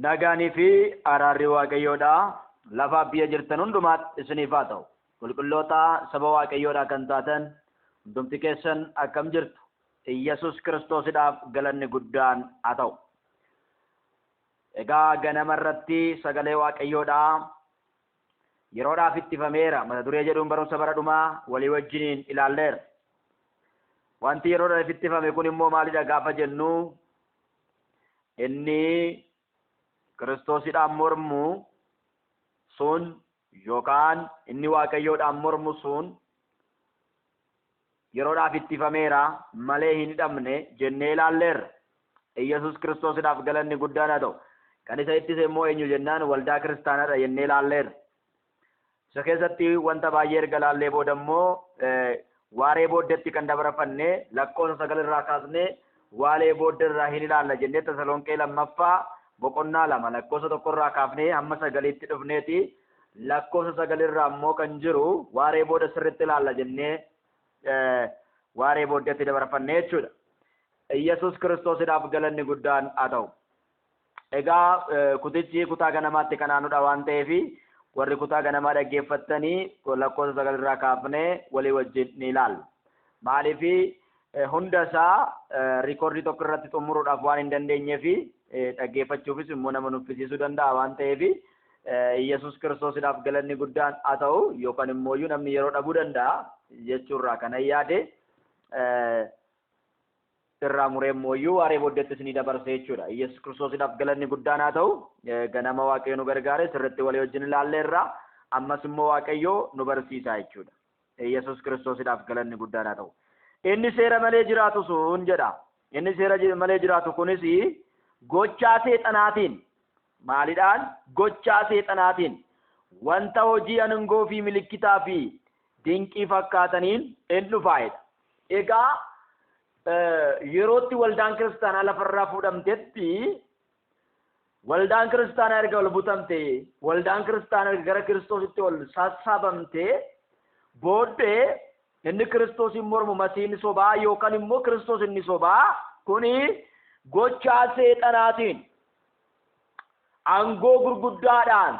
Nagaanii fi araarri Waaqayyoodha. Lafa biyya jirtan hundumaatti isiniif haa ta'u. Qulqulloota saba Waaqayyoodhaa kan taatan hundumti keessan akkam jirtu. Iyyasuus Kiristoosidhaaf galanni guddaan haa ta'u. Egaa ganama irratti sagalee Waaqayyoodhaa yeroodhaaf ittifameera. Mata duree jedhuun barumsa bara dhumaa walii wajjiniin ilaalleera. Wanti yeroodhaaf ittifame kun immoo maalidha gaafa jennu inni Kiristoosidhaan mormu sun yookaan inni Waaqayyoodhaan mormu sun yeroodhaaf ittifameera malee hin hidhamne jennee ilaalleerra. Iyyasuus Kiristoosidhaaf galanni guddaan haa ta'u. Kan isa ittise immoo eenyu jennaan waldaa kiristaanaadha jennee ilaalleerra. Isa keessatti wanta baay'ee erga ilaallee booda immoo waaree booddeetti kan dabarfannee lakkoofsa 9 irraa kaasnee waaree booddee irraa hin ilaalla jennee Tasalonqee lammaffaa boqonnaa 2 lakkoofsa 1 irraa kaafnee hamma 9tti dhufneeti lakkoofsa 9 irraa immoo kan jiru waaree booda sirriitti ilaalla jennee waaree booddeetti dabarfannee jechuudha. Iyyasuus Kiristoosidhaaf galanni guddaan haa ta'u. Egaa kutichi kutaa ganamaatti kan aanudha waan ta'eef warri kutaa ganamaa dhaggeeffattanii lakkoofsa 9 irraa kaafnee walii wajjin ni ilaalla. Maaliif hunda isaa riikoordii tokko irratti xumuruudhaaf waan hin dandeenyeef dhaggeeffachuufis immoo nama nuffisiisuu danda'a waan ta'eef Iyyasuus Kiristoosidhaaf galanni guddaan haa ta'u yookaan immoo namni yeroo dhabuu danda'a jechuurraa kana yaade irraa muree immoo waaree booddeettis ni dabarse jechuudha. Iyyasuus Kiristoosidhaaf galanni guddaan haa ta'u ganama Waaqayyo nu gargaare sirriitti walii wajjin ilaalleerra ammas immoo Waaqayyo nu barsiisa jechuudha. Iyyasuus Kiristoosidhaaf galanni guddaan haa ta'u. Inni seera malee jiraatu sun jedha. Inni seera malee jiraatu kunis gochaa seexanaatiin maalidhaan gochaa seexanaatiin wanta hojii aangoo fi milikitaa fi dinqii fakkaataniin hin dhufaa'edha. Egaa yerootti waldaan kiristaanaa lafarraa fuudhamtetti waldaan kiristaanaa erga ol butamte waldaan kiristaanaa gara Kiristoositti ol sassaabamte booddee inni Kiristoosiin mormu masiihni sobaa yookaan immoo Kiristoos inni sobaa kuni gochaa seexanaatiin aangoo gurguddaadhaan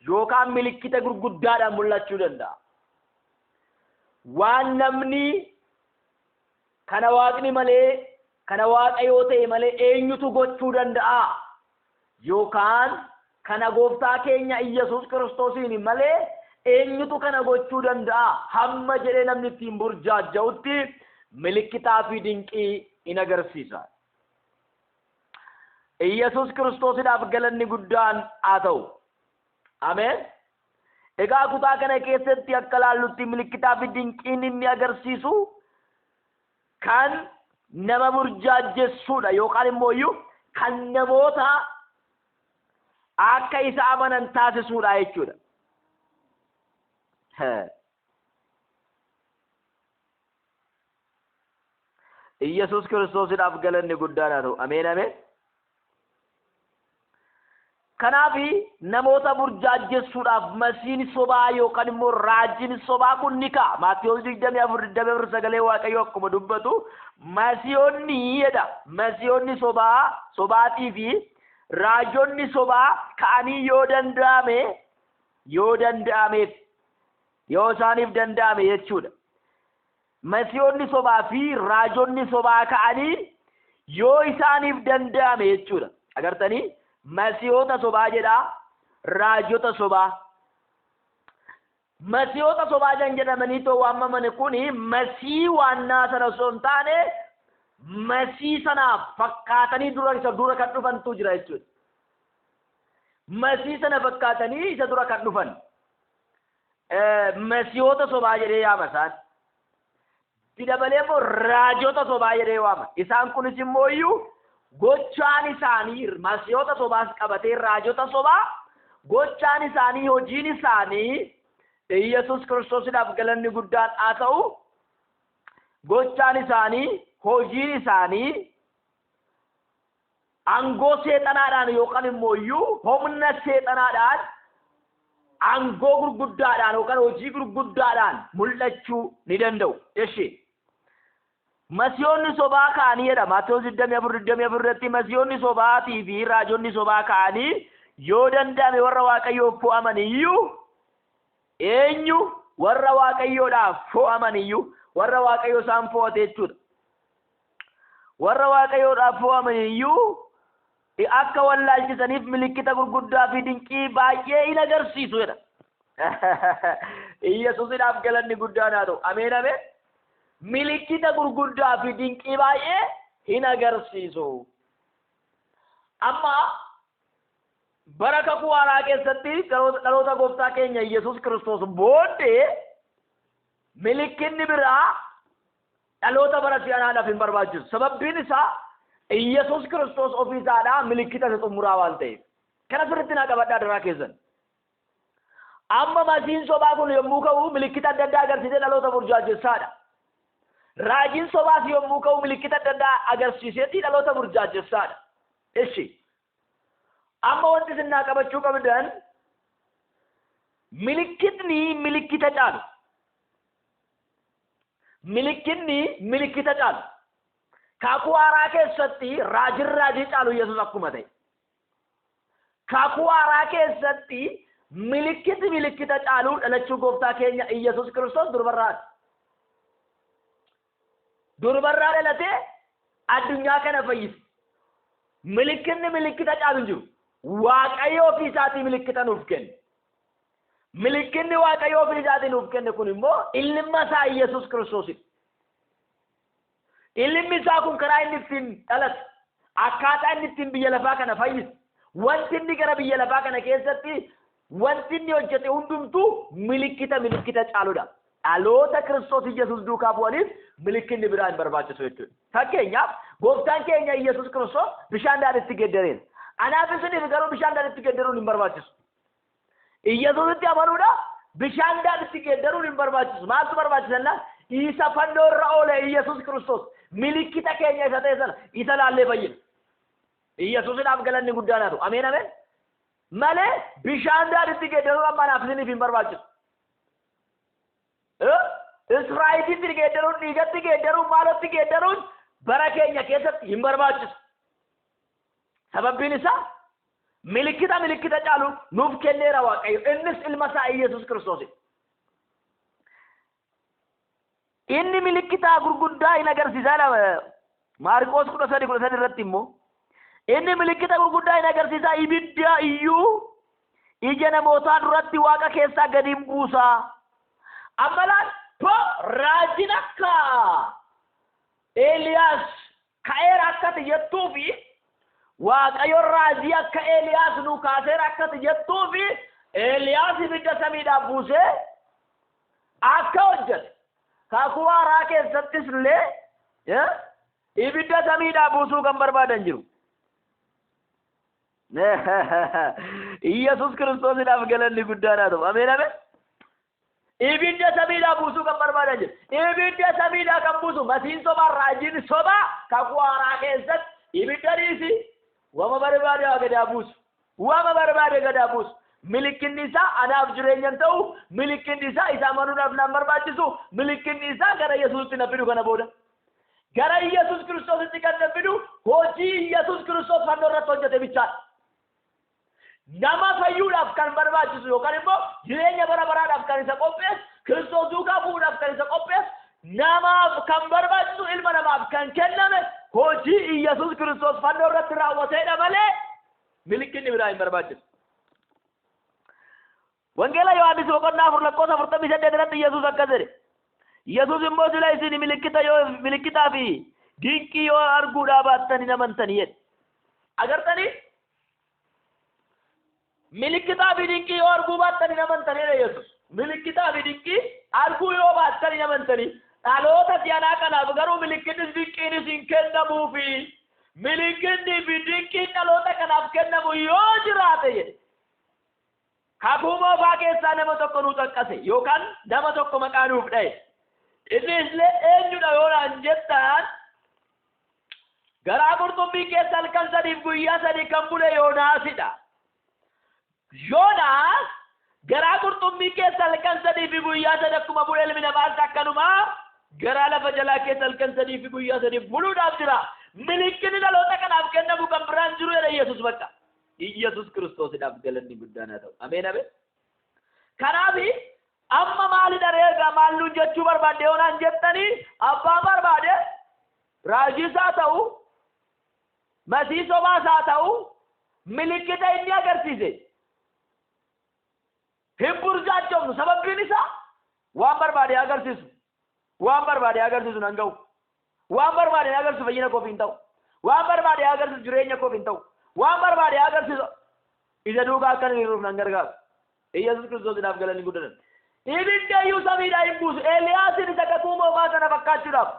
yookaan milikkita gurguddaadhaan mul'achuu danda'a. Waan namni kana waaqni malee kana waaqayyoo ta'e malee eenyutu gochuu danda'a yookaan kana gooftaa keenya Iyyasuus Kiristoosiin malee eenyutu kana gochuu danda'a hamma jedhee namni ittiin burjaaja'utti milikkitaa fi dinqii in agarsiisa. Iyyasuus Kiristoosidhaaf galanni guddaan haa ta'u. Ameen. Egaa kutaa kana keessatti akka laallutti milikkitaa fi dinqiin inni agarsiisu kan nama burjaajessuudha yookaan immoo kan namoota akka isa amanan taasisuudha jechuudha. Iyyasuus Kiristoosidhaaf galanni guddaan haa ta'u. Ameen ameen. Kanaaf namoota burjaajessuudhaaf masiihni sobaa yookaan immoo raajiin sobaa kun ni ka'a. Maatiyyoos 24 sagalee Waaqayyoo akkuma dubbatu masiihonni jedha. Masiihonni sobaatii fi raajonni sobaa ka'anii yoo isaaniif danda'ame jechuudha. Masiihonni sobaa fi raajonni sobaa ka'anii yoo isaaniif danda'ame jechuudha. Agartanii? Masiihota sobaa jedha raajota sobaa. Masiihota sobaa jedhamanii too waamaman kun masii waannaa sana osoo hin taane masii sanaaf fakkaatanii dura kan dhufantu jira jechuudha. Masii sana fakkaatanii isa dura kan dhufan masiihota sobaa jedhee yaama isaan. Dabalee immoo raajota sobaa jedhee waama. Isaan kunis immoo gochaan isaanii masiihota sobaas qabatee raajota sobaa gochaan isaanii hojiin isaanii Iyyasuus Kiristoosidhaaf galanni guddaan haa ta'u gochaan isaanii hojiin isaanii aangoo seexanaadhaan yookaan immoo humna seexanaadhaan aangoo gurguddaadhaan yookaan hojii gurguddaadhaan mul'achuu ni danda'u. masiyoonni sobaa ka'aniidha. Maatewos 24:24 masiyoonni sobaatii fi raajonni sobaa ka'anii yoo danda'ame warra waaqayyoof fo'aman iyyuu eenyu warra waaqayyoodhaaf fo'aman iyyuu warra waaqayyo isaan fo'ate jechuudha. Warra waaqayyoodhaaf fo'aman iyyuu akka wallaalchisaniif milikkita gurguddaa fi dinqii baay'ee hin agarsiisu jedha. Yesuusidhaaf galanni guddaan haa ta'u. Ameen ameen. Milikkita gurguddaa fi dinqii baay'ee hin agarsiisu. Amma bara kakuu haaraa keessatti dhaloota gooftaa keenya Yesuus Kiristoos booddee milikkinni biraa dhaloota bara si'anaadhaaf hin barbaachisu. Sababbiin isaa Yesuus Kiristoos ofiisaadhaa milikkita isa xumuraa waan ta'eef. Kana sirriitti naa qabadhaa daraa keessan. Amma masiin sobaa kun yommuu ka'u milikkita adda addaa agarsiisee dhaloota burjaajessaadha. Raajiin sobaas yommuu ka'u milikkita adda addaa agarsiiseetii dhaloota burjaajessaadha. Ishi. Amma wanti isin naa qabachuu qabdan milikkitni milikkita caalu. Milikkitni milikkita caalu. Kakuu haaraa keessatti raajii caalu Yesuus akkuma ta'e. Kakuu haaraa keessatti milikkita caalu dhalachuu gooftaa keenya Yesuus Kiristoos durbarraadha. Durbarraa dhalatee addunyaa kana fayyise. Milikkitni milikkita caalu hin jiru. Waaqayyo ofii isaatii milikkita nuuf kenne. Milikkitni waaqayyo ofii isaatii nuuf kenne kun immoo ilma isaa Yesuus Kiristoosidha. Ilmi isaa kun karaa inni ittiin dhalate akkaataa inni ittiin biyya lafaa kana fayyise wanti inni gara biyya lafaa kana keessatti wanti inni hojjete hundumtuu milikkita caaludha. Dhaloota Kiristoos Yesuus duukaa bu'aniif milikkinni biraa hin barbaachisu jechuudha. Fakkeenyaaf gooftaan keenya Yesuus Kiristoos bishaan daadhiitti geddareera. Anaaf isiniif garuu bishaan daadhiitti geddaruun hin barbaachisu. Yesuusitti amanuudha bishaan daadhiitti geddaruun hin barbaachisu. Maaltu barbaachisa? Isa fannoo irra oole Yesuus Kiristoos milikkita keenya isa ta'e sana isa laallee fayyina. Yesuusidhaaf galanni guddaan haa ta'u. Ameen ameen. Malee bishaan daadhiitti geddaruun amma anaaf isiniif hin barbaachisu. Israa'elitti geddaruun dhiigatti geddaruun maalotti geddaruun bara keenya keessatti hin barbaachisu. Sababbiin isaa milikkita caalu nuuf kenneera Waaqayyo. Innis ilma isaa Yesuus Kiristoos. Inni milikkita gurguddaa hin agarsiisaa Maarqos 13:13 irratti immoo inni milikkita gurguddaa hin agarsiisaa ibidda iyyuu ija namootaa duratti Waaqa keessaa gadi hin buusaa. Ammalaan raajiin akka Eeliyaas ka'eera akkati jettuufi Waaqayyo raajii akka Eeliyaas nu kaaseera akkati jettuufi Eeliyaas ibidda samiidhaa buusee akka hojjete. Kakuu haaraa keessattis illee ibidda samiidhaa buusuu kan barbaadan jiru. Yesuus Kiristoosiidhaaf galanni guddaan haa ta'u. Ameen ameen. Ibidda samiidhaa buusuu kan barbaadan jiru. Ibidda samiidhaa kan buusu masiin sobaa raajiin sobaa kakuu haaraa keessatti ibidda dhiisi. Wama barbaade gadaa buusu. Wama barbaade gadaa buusu. Milikkinni isaa anaaf jireenyan ta'u milikkinni isaa isa amanuudhaaf naan barbaachisu milikkinni isaa gara Yesuusitti na fidu kana booda gara Yesuus Kiristoositti kan na fidu hojii Yesuus Kiristoos fannoo irratti hojjete bichaadha. Nama fayyuudhaaf kan barbaachisu yookaan immoo jireenya bara baraadhaaf kan isa qopheessu Kiristoos duukaa bu'uudhaaf kan isa qopheessu namaaf kan barbaachisu ilma namaaf kan kenname hojii Yesuus Kiristoos fannoo irratti raawwateedha malee milikkinni biraa hin barbaachisu. Wangeela Yohaannis 4:48 irratti Yesuus akkas jedhe. Yesuus immoo sila isin milikkitaa fi dinqii yoo arguudhaa baattan hin amantanii jedhe. Agartanii? Milikkitaa fi dinqii yoo arguu baattan hin amantanii Yesuus. Milikkitaa fi dinqii arguu yoo baattan hin amantanii. Dhaloota si'anaa kanaaf garuu milikkinnis dinqiinis hin kennamuufi. Milikkinni fi dinqiin dhaloota kanaaf kennamu yoo jiraate jedhe. Kakuu moofaa keessaa nama tokko nu xaqqase yookaan nama tokko maqaa nuuf dhaye. Innis illee eenyudha yoo naan jettan garaa qurxummii keessa halkan 3 guyyaa 3 kan bule Yoonaasidha. Yoonaas garaa qurxummii keessa halkan 3 guyyaa 3 akkuma bule ilmi namaas akkanumaa gara lafa jalaa keessa halkan sadii fi guyyaa sadii buluudhaaf jira. Milikinni dhaloota kanaaf kennamu kan biraan jiru jedha Yesuus bakka. Yesuus Kiristoosidhaaf galanni guddaan haa ta'u. Ameen ameen. Kanaaf amma maalidha reegaa maal nuun jechuu barbaadde yoonaan jettanii abbaan barbaade raajiisaa ta'u masii sobaasaa ta'u milikita inni agarsiise hin burjaajomnu sababbiin isaa waan barbaade agarsiisu nan ga'u waan barbaade agarsiisu fayyina koof hin ta'u waan barbaade agarsiisu jireenya koof hin ta'u waan barbaade agarsiisu isa duukaa akkan hiruuf nan gargaaru. Yesuus Kiristoosidhaaf galanni guddaan. Ibiddayyuu samiidhaa hin buusu. Eeliyaasin isa katuumoo maa sana fakkaachuudhaaf.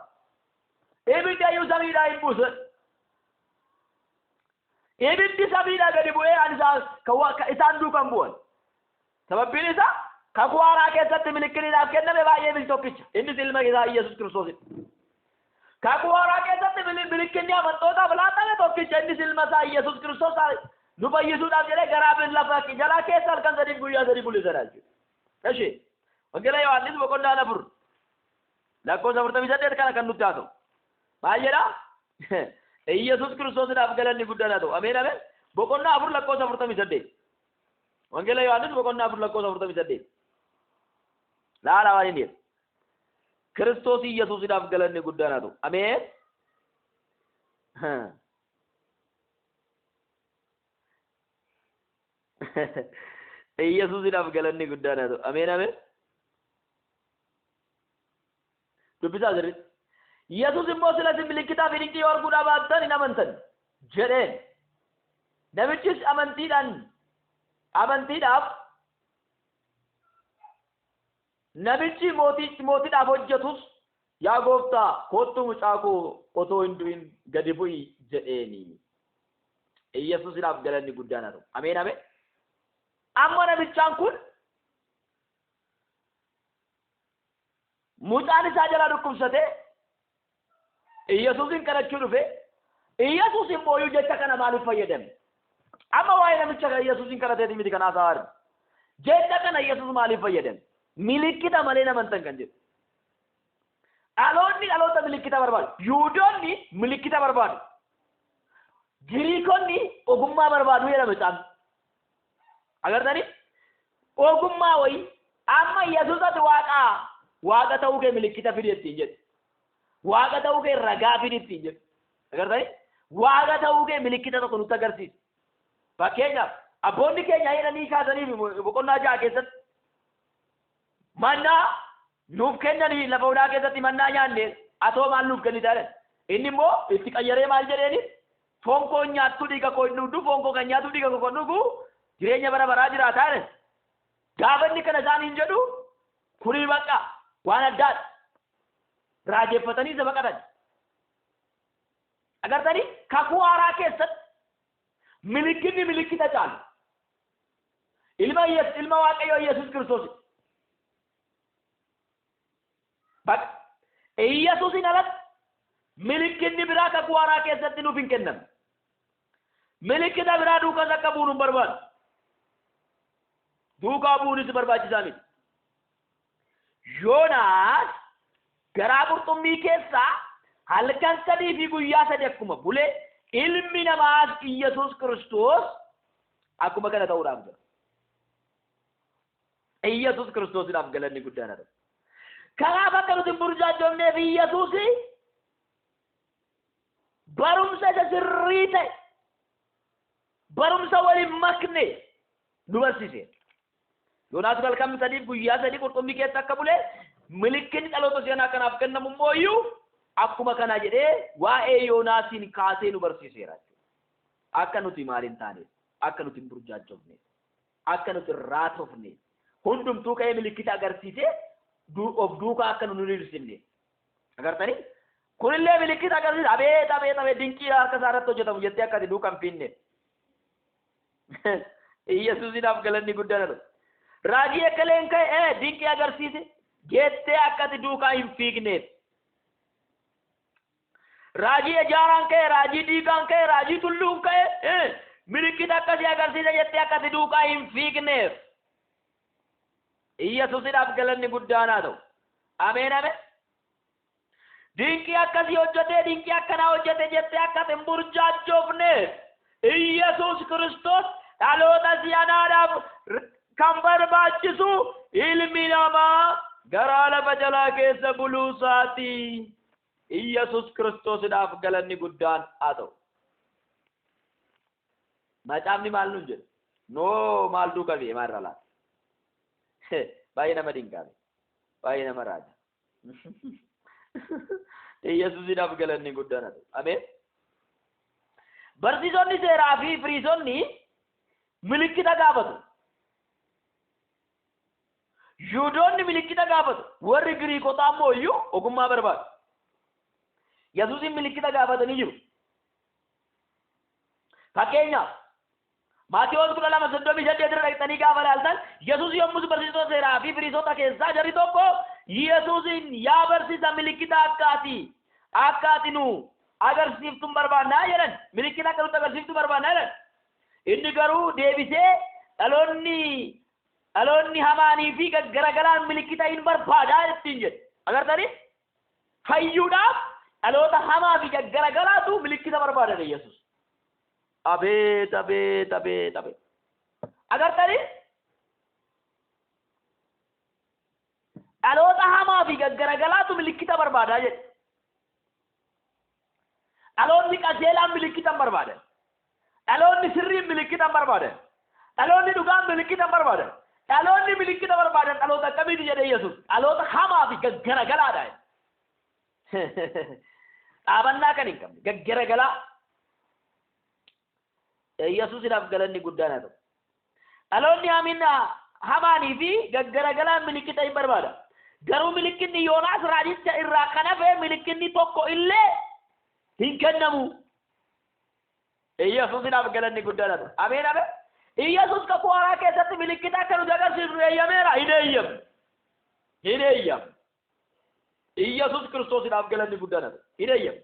Ibiddayyuu samiidhaa hin buusu. Ibiddi samiidhaa gadi bu'ee isaan duukan bu'an. Sababbiin isaa kakuu haaraa keessatti milikkiniidhaaf kenname baay'ee mil tokkicha. Innis ilma isaa Yesuus Kiristoosidha. Kakuu haaraa keessatti milikkinni amantootaaf laatame tokkicha. Innis ilma isaa Yesuus Kiristoos nu fayyisuudhaaf jedhee garaa lafa jalaa keessa halkan sadii guyyaa sadii bulisadha jechuudha. Eshi wangeela Yohaannis boqonnaa 4 lakkoofsa 48 kana kan nutti haa ta'u. Maal jedhaa? Yesuus Kiristoosidhaaf galanni guddaan haa ta'u. Ameen ameen. Boqonnaa 4 lakkoofsa 48. Wangeela Yohaannis boqonnaa 4 lakkoofsa 48. Laala waan inni jedhu. Kiristoos Yesuusidhaaf galanni guddaan haa ta'u. Ameen. Yesuusidhaaf galanni guddaan haa ta'u. Ameen ameen. Dubbisaa sirriitti. Yesuus immoo silatti milikitaa fi dinqii arguudhaa baattan hin amantan jedheen. Namichis amantiidhaaf namichi mootiidhaaf hojjetus yaa gooftaa kottu mucaa koo otoo hin du'in gadi bu'i jedheeni. Yesuusidhaaf galanni guddaan haa ta'u. Ameen ameen. Amma namichaan kun mucaan isaa jalaa dhukkubsatee Yesuusin kadhachuu dhufe. Yesuus immoo jecha kana maaliif fayyadame? Amma waa'ee namicha Yesuusin kadhateeti miti kanaa isaa jecha kana Yesuus maaliif fayyadame? Milikkita malee namantan kan jedhu. Dhaloota milikkita barbaadu. Yuudonni milikkita barbaadu. Giriikonni ogummaa barbaadu jedhama isaan. Agartanii? Ogummaa wayii amma Yesuusatti waaqa ta'uu kee milikkita fidi ittiin jedhu. Waaqa ta'uu kee ragaa fidi ittiin jedhu. Agartanii? Waaqa ta'uu kee milikkita tokko nutti agarsiisa. Fakkeenyaaf abboonni keenya jedhanii kaasanii boqonnaa 6 keessatti mannaa nuuf kennanii lafa onaa keessatti mannaa nyaanne atoo maal nuuf kennita? Inni immoo itti qayyaree maal jedheeni? Foon koo nyaattu dhiiga koo hin dhugdu, foon koo kan nyaatu dhiiga koo hin dhugu jireenya bara baraa jiraataa. Gaafa inni kana isaaniin jedhu kurii baqa waan addaadha. Raajeffatanii isa baqatan. Agartanii kakuu haaraa keessatti milikinni milikkita caalu. Ilma Waaqayyoo Yesuus Kiristoos. Baqa Yesuusin alatti milikinni biraa kakuu haaraa keessatti nuuf hin kennamne. Milikkita biraa duukas akka buunu hin barbaadu. Duukaa buunis barbaachisaa miti. Yoonaas garaa qurxummii keessaa halkan sadii fi guyyaa sadii akkuma bulee ilmi namaas Yesuus Kiristoos akkuma kana ta'uudhaaf jira. Yesuus Kiristoosidhaaf galanni guddaan haa ta'u. Kanaaf akka nuti hin burjaajofneef Yesuus barumsa isa sirrii ta'e barumsa waliin makne nu barsiise. Yoonaas halkan sadii guyyaa sadii qurxummii keessa akka bulee milikkinni dhaloota seenaa kanaaf kennamu immoo akkuma kana jedhee waa'ee Yoonaasiin kaasee nu barsiiseera. Akka nuti maal hin taane, akka nuti hin burjaajofne, akka nuti hin raatofne, hundumtuu ka'ee milikkita agarsiisee of duukaa akka nu hir'isne. Agartanii? Kunillee milikkita agarsiisa. Abeet dinqii harka isaa irratti hojjetamu jettee akkati duukaa hin fiinne. Yesuusidhaaf galanni guddaan haa ta'u. Raajii ekkaleen ka'e dinqii agarsiise jettee akkati duukaa hin fiigneef. Raajii ijaaraan ka'e, raajii dhiigaan ka'e, raajii tulluun ka'e milikkita akkasii agarsiise jettee akkati duukaa hin fiigneef. Yesuusidhaaf galanni guddaan haa ta'u. Ameen ameen. dinqii akkasii hojjetee dinqii akkanaa hojjete jettee akka hin burjaajjoofneef Yesuus Kiristoos dhaloota si'anaadhaaf kan barbaachisu ilmi namaa garaa lafa jalaa keessa buluusaati. Yesuus Kiristoosiidhaaf galanni guddaan haa ta'u. Macaafni maal nuun jedhu? Noo maal duuka biyya maal irra laata? Baay'ee nama dinqaame. Baay'ee nama raaja. Yesuusiidhaaf galanni guddaan haa ta'u. Ameen. Barsiisonni seeraa fi fariisonni milikkita gaafatu. Yihuudoonni milikkita gaafatu. Warri Giriikotaa ammoo iyyuu ogummaa barbaadu. Yesuusin milikkita gaafatanii jiru. Fakkeenyaaf Maatewos 12:38 irra dhaqxanii gaafa ilaaltan Yesuus yommus barsiisota seeraa fi fariisota keessaa jarri tokko Yesuusin yaa barsiisa milikkita akkaati nu agarsiiftuun barbaannaa jedhan. Milikkita akka nutti agarsiiftuu barbaannaa jedhan. Inni garuu deebisee dhaloonni hamaanii fi garagaraan milikkita hin barbaadaa ittiin jedhe. Agartanii fayyuudhaaf dhaloota hamaa fi garagaraatu milikkita barbaadate Yesuus. Abeet. Agartanii dhaloota hamaa fi garagaraatu milikkita barbaadaa jedhe. Dhaloonni qajeelaan milikkita hin barbaadan. Dhaloonni sirriin milikkita hin barbaadan. Dhaloonni dhugaan milikkita hin barbaadan. Dhaloonni milikkita barbaadan dhaloota akkamiiti jedhee Yesuus? Dhaloota hamaa fi garagaraadha. Dhaabannaa kan hin qabne gaggaragalaa. Yesuusiidhaaf galanni guddaan haa ta'u. Dhaloonni hamaanii fi gaggaragalaan milikkita hin barbaada. Garuu milikkinni Yoonaas raajicha irraa kan hafe milikkinni tokko illee hin kennamu. Yesuusiidhaaf galanni guddaan haa ta'u. Ameen. Yesuus kakuu haaraa keessatti milikkita akka nuti agarsiisnu eeyyameera. Hin eeyyamu. Yesuus Kiristoosiidhaaf galanni guddaan haa ta'u. Hin eeyyamu.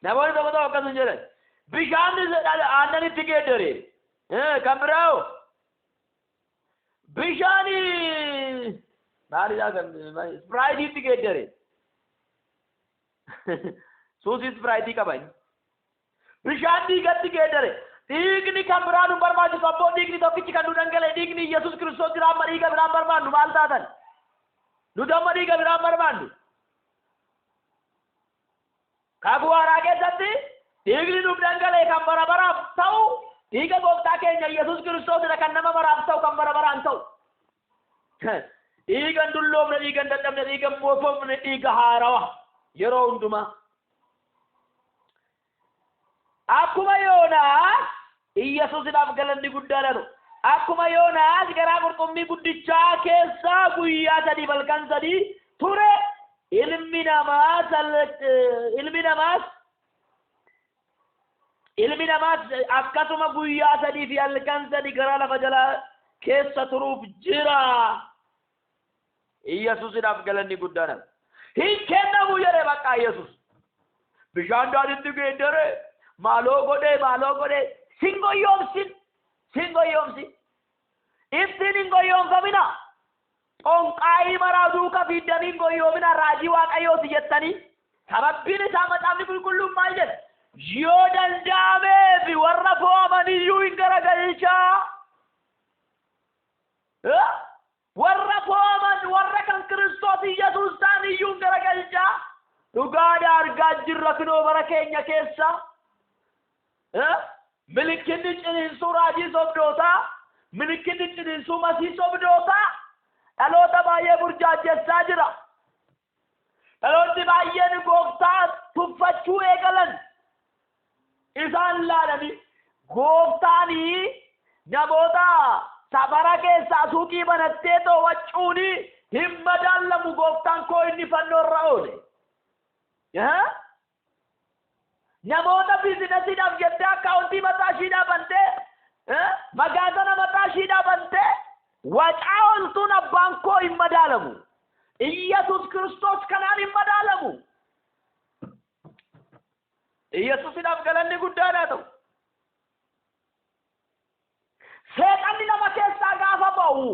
Namoonni tokko akkas hin jedhan. Bishaan aannanitti geeddare. Kan biraawo bishaan maalidhaa kan Sprite'itti geeddare. Suusi Sprite'i qaban. Bishaan dhiigatti geeddare. Dhiigni kan biraa nu barbaachisu abboo dhiigni tokkichi kan nu dhangala'e dhiigni Yesuus Kiristoos jira amma dhiiga biraan barbaannu maal taatan? Nu damma dhiiga biraan barbaannu. Kakuu haaraa keessatti dhiigni nuuf dhangala'e kan bara baraaf ta'u dhiiga gooftaa keenya Yesuus Kiristoosidha kan nama baraaf ta'u kan bara baraan ta'u. Dhiigan dulloomne dhiigan dadhabne dhiigan moofofne dhiiga haarawa yeroo hundumaa. Akkuma Yoonaas Yesuusidhaaf galanni guddaan haa ta'u. Akkuma Yoonaas garaa qurxummii guddichaa keessaa guyyaa 3 halkan 3 ture ilmi namaas akkasuma guyyaa 3 fi halkan 3 garaa lafa jalaa keessa turuuf jira. Yesuusidhaaf galanni guddaan haa ta'u. Hin kennamu jedhe bakka Yesuus. Bishaan daadhiitti geeddare maaloo godhe singoyyoomsin. Ittiin hin goyyoomfamina. Qonqaa'ii maraa duuka fiiddanii hin goyyoomina raajii waaqayyooti jettanii. Sababbiin isaa macaafni qulqulluun maal jedha? Yoo danda'ameef warra fo'aman iyyuu hin garagalchaa. Warra fo'aman warra kan Kiristoos Yesuus ta'an iyyuu hin garagalchaa. Dhugaadha argaa jirra kunoo bara keenya keessa. Milikkinni ciniinsuu raajii sobdootaa. Milikkinni ciniinsuu masii sobdootaa. Dhaloota baay'ee burjaajessaa jira. Dhaloonni baay'een gooftaa tuffachuu eegalan. Isaan laalanii gooftaanii namoota safara keessaa suuqii banattee to'achuuni hin madaallamu gooftaan koo inni fannoo irra oole. Namoota biizinasiidhaaf jettee akkaawuntii mataa ishiidhaa bantee magaazana mataa ishiidhaa bantee wacaa ooltuun abbaan koo hin madaalamu. Yesuus Kiristoos kanaan hin madaalamu. Yesuusidhaaf galanni guddaan haa ta'u. Seexanni nama keessaa gaafa ba'u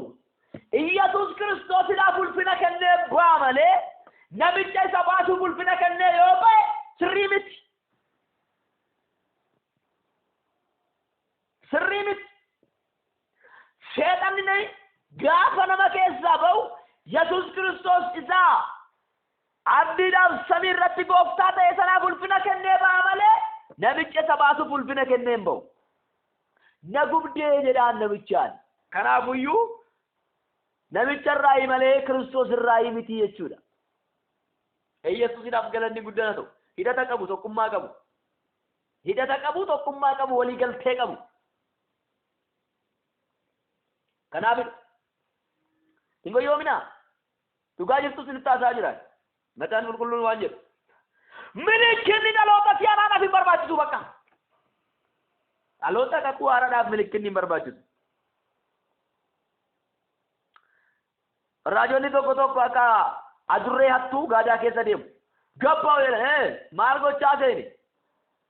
Yesuus Kiristoosidhaaf ulfina kennee bu'aa malee namicha isa baasuuf ulfina kennee yoo ba'e sirrii miti. Sirrii miti. Seexanni gaafa nama keessaa ba'u Yesuus Kiristoos isaa abdiidhaaf samii irratti gooftaa ta'e sanaaf ulfina kennee ba'a malee namicha isa baasuuf ulfina kennee hin ba'u. Na gubdee jedhaan namichaan. Kanaafuyyuu namicha irraa malee Kiristoos irraa miti jechuudha. Yesuusiidhaaf galanni guddaan ta'u hidhata qabu tokkummaa qabu. Hidhata qabu tokkummaa qabu walii galtee qabu. Kanaaf hin goyyoominaa. Dhugaa jirtu sinitti haasaa jiran. Macaan qulqulluun waan jedhu. Milikinni dhaloota siyaanaadhaaf hin barbaachisu bakka. Dhaloota kakuu haaraadhaaf milikinni hin barbaachisu. Raajonni tokko tokko akka adurree hattuu gaadaa keessa deemu. Gabbaa jedhan maal gochaa seeni?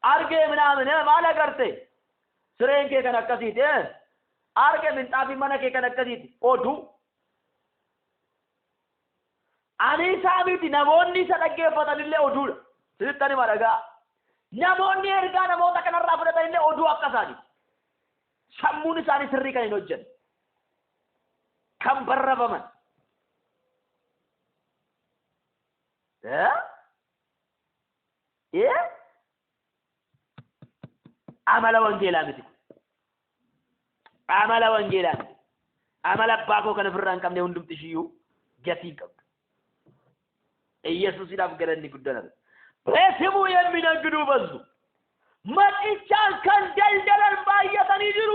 Argee minaamin maal agarte? Sireen kee kan akkasiiti. Argee minxaafii mana kee kan akkasiiti. Oduu. Ani isaa miti namoonni isa dhaggeeffatanillee oduudha. Sirriittani madhagaa. Namoonni ergaa namoota kanarraa fudhatanillee oduu akka isaanii. Sammuun isaanii sirrii kan hin hojjenne. Kan barrabaman. Amala wangeelaa miti. Amala wangeelaa miti. Amala abbaa koo kan ofirraa hin qabne hundumti ishiyyuu gatii qabdu. ኢየሱስን አፍገረን ይጉደናል በስሙ የሚነግዱ በዙ መጥቻን ከንደልደለን ባየተን ይድሩ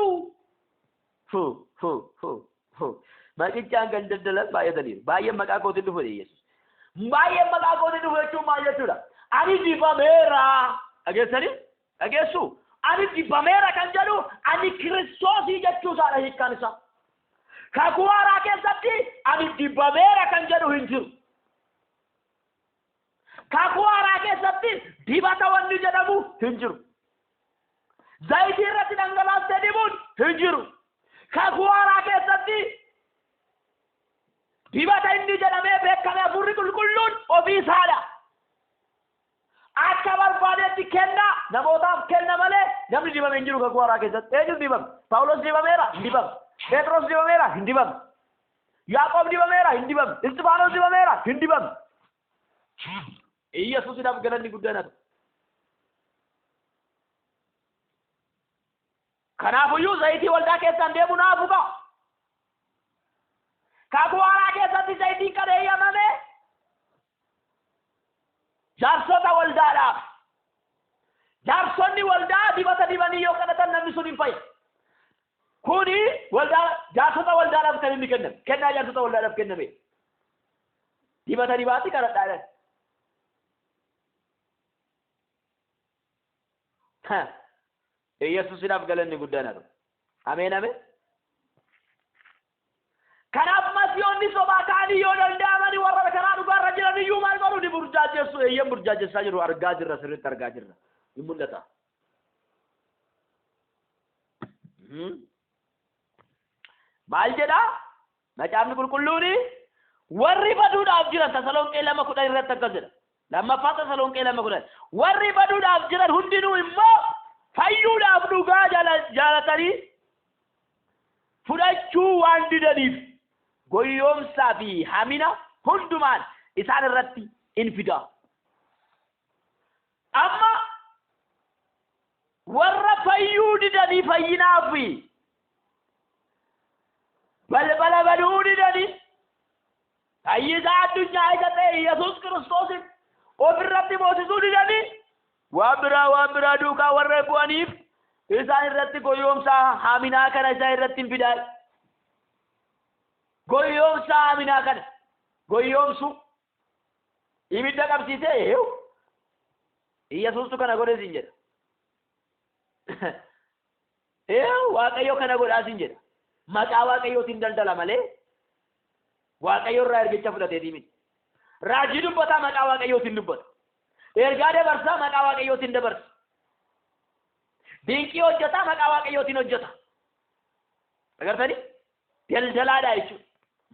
መጥቻን ከንደልደለን ባየተን ይድሩ ባየ መቃቆት እንዱ ሆነ ኢየሱስ ባየ መቃቆት እንዱ ሆቹ ማየቱላ አኒ ዲባሜራ አገሱ አኒ ዲባሜራ ከንጀሉ አኒ ክርስቶስ ይጀቹ ሳለ ይካንሳ ካኩዋራ ከሰቲ አኒ ዲባሜራ ከንጀሉ እንጅሩ kakuara keessatti dibata wanni jedhamu hin jiru. Zayitii irratti dhangalaastee dibuun hin jiru. Kakuara keessatti dibata inni jedhamee beekame hafuurri qulqulluun ofii isaadha. Akka barbaadetti kenna namootaaf kenna malee namni dibame hin jiru kakuara keessatti. Eenyu dibame? Paawulos dibameera hin dibame. Phexros dibameera hin dibame. Yaaqoob dibameera hin dibame. Isxifaanos dibameera hin dibame. ኢየሱስን አፍገረን ይጉደናል ከናፉዩ ዘይቲ ወልዳ ከሳ እንደሙና አፉጋ ካጓራ ከሰቲ ዘይቲ ከደየመመ ጃርሶታ ወልዳላ ጃርሶኒ ወልዳ ዲበተ ዲበኒ የከነተን ነምሱን ይፈይ ኩኒ ወልዳ ጃርሶታ ወልዳላ ከነሚ ከነም ከና ጃርሶታ ወልዳላ ከነም ዲበተ ዲባቲ ከረዳለ ኢየሱስን አፍገረን ይጉደናል አሜን አሜን ከናፍ ማሲዮኒ ሶባካኒ ዮለንዳማኒ ወረበ ከናዱ ጋር ረጅራን እዩ ማልቆሩ ዲቡርጃጀሱ የምቡርጃጀሳ ጅሩ አርጋጅራ ስርት አርጋጅራ ይሙለታ ማልጀዳ መጫም ቁልቁሉኒ ወሪ በዱዳ አብጅራን ተሰሎንቄ ለመኩዳ ይረተከዘለ ለማፋ ተሰሎንቄ ለመኩዳ ወሪ በዱዳ አብጅራን ሁንዲኑ ይሞ fayyuudha abdugaa jaalatanii fudhachuu waan didaniif goyyoomsaa fi hamina hundumaan isaan irratti in fida. Amma warra fayyuu didanii fayyinaaf balbala banuu didanii fayyisaa addunyaa isa ta'e Yesuus Kiristoosin ofirratti moosisuu didanii Wabra duka warra bu'aniif isaan irratti goyyoomsa haminaa kana isaan irratti fidal. Goyyoomsa haminaa kana goyyoomsu ibidda qabsiisee Yesuustu kana godhe sin jedha. Waaqayyo kana godhaa sin jedha. Maqaa waaqayyootiin daldala malee waaqayyo irraa ergicha fudhateetii miti. Raajii dubbata maqaa waaqayyootiin dubbata. ergaa dabarsaa maqaa waaqayyootiin dabarsa. Dinqii hojjeta maqaa waaqayyootiin hojjeta. Agartanii? Daldalaadha jechuudha.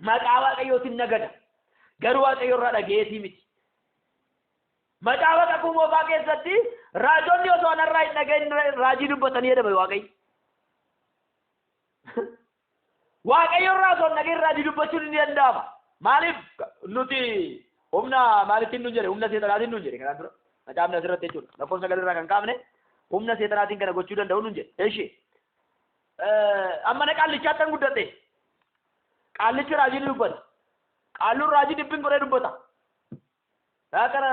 Maqaa waaqayyootiin nagada. Garuu waaqayyo irraa dhageetii miti. Macaafa kakuu moofaa keessatti raajonni osoo anarraa hin dhagahin raajii dubbatanii jedhama Waaqayyo. Waaqayyo irraa osoo hin dhagahin raajii dubbachuun ni danda'ama. Maaliif nuti humna maalitiin nu jedhe humna seexanaatiin nu jedhe kanaan dura macaafni asirratti jechuudha. Lakkoofsa galirraa kan kaafne humna seexanaatiin kana gochuu danda'u nu jedhe. Eeshi amma na qaallichaatti kan guddate qaallichi raajii dubbata. Qaalluun raajii dhibbin godhee dubbata. Kana